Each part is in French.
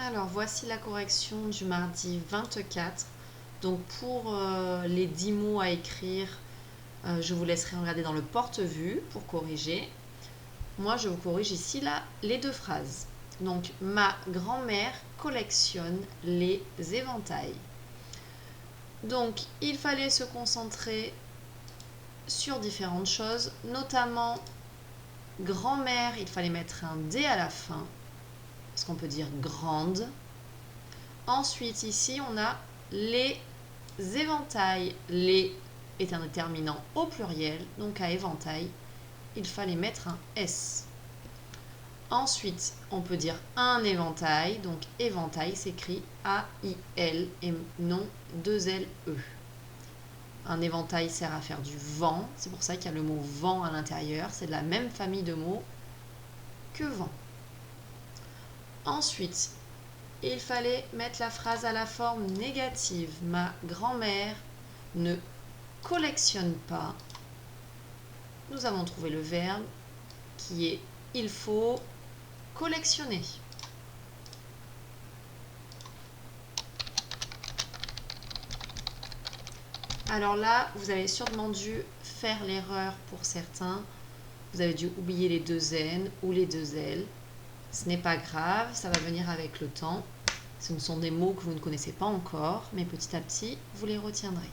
Alors, voici la correction du mardi 24. Donc, pour les 10 mots à écrire, je vous laisserai regarder dans le porte-vue pour corriger. Moi, je vous corrige ici là, les deux phrases. Donc, ma grand-mère collectionne les éventails. Donc, il fallait se concentrer sur différentes choses, notamment grand-mère, il fallait mettre un D à la fin, parce qu'on peut dire grande. Ensuite, ici, on a les éventails. Les est un déterminant au pluriel, donc à éventail, il fallait mettre un S. Ensuite, on peut dire un éventail, donc éventail s'écrit A-I-L et non 2-L-E. Un éventail sert à faire du vent, c'est pour ça qu'il y a le mot vent à l'intérieur, c'est de la même famille de mots que vent. Ensuite, il fallait mettre la phrase à la forme négative. Ma grand-mère ne collectionne pas. Nous avons trouvé le verbe qui est il faut collectionner. Alors là, vous avez sûrement dû faire l'erreur pour certains. Vous avez dû oublier les deux N ou les deux L. Ce n'est pas grave, ça va venir avec le temps. Ce ne sont des mots que vous ne connaissez pas encore, mais petit à petit, vous les retiendrez.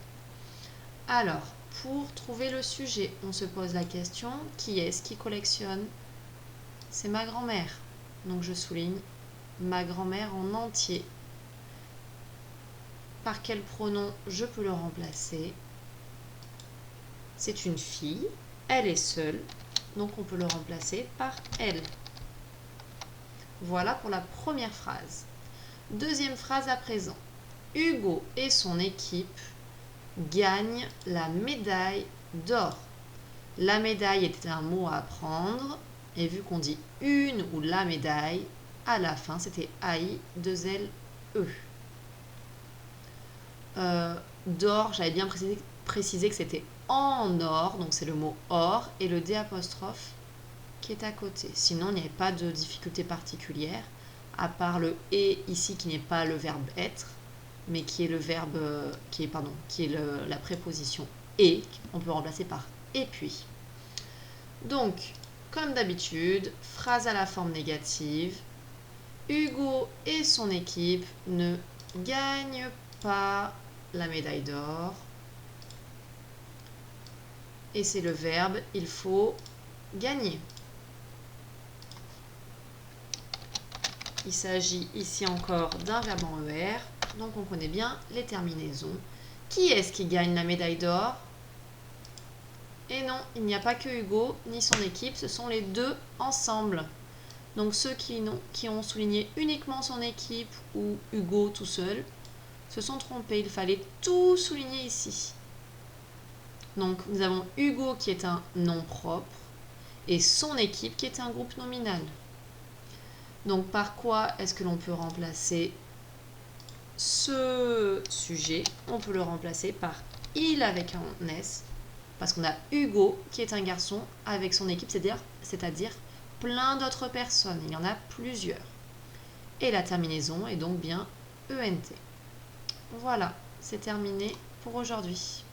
Alors, pour trouver le sujet, on se pose la question, qui est-ce qui collectionne? C'est ma grand-mère. Donc je souligne ma grand-mère en entier. Par quel pronom je peux le remplacer? C'est une fille, elle est seule, donc on peut le remplacer par elle. Voilà pour la première phrase. Deuxième phrase à présent. Hugo et son équipe gagnent la médaille d'or. La médaille était un mot à apprendre, et vu qu'on dit une ou la médaille, à la fin c'était AI2LE. D'or, j'avais bien précisé que c'était en or, donc c'est le mot or, et le D apostrophe qui est à côté. Sinon, il n'y avait pas de difficulté particulière, à part le et ici qui n'est pas le verbe être, mais qui est le verbe, qui est la préposition et, on peut remplacer par et puis. Donc, comme d'habitude, phrase à la forme négative. Hugo et son équipe ne gagnent pas la médaille d'or. Et c'est le verbe il faut gagner. Il s'agit ici encore d'un verbe en ER, donc on connaît bien les terminaisons. Qui est-ce qui gagne la médaille d'or? Et non, il n'y a pas que Hugo ni son équipe, ce sont les deux ensemble. Donc ceux qui ont souligné uniquement son équipe ou Hugo tout seul se sont trompés, il fallait tout souligner ici. Donc nous avons Hugo qui est un nom propre et son équipe qui est un groupe nominal. Donc par quoi est-ce que l'on peut remplacer ce sujet? On peut le remplacer par il avec un S, parce qu'on a Hugo qui est un garçon avec son équipe, c'est-à-dire plein d'autres personnes. Il y en a plusieurs. Et la terminaison est donc bien ENT. Voilà, c'est terminé pour aujourd'hui.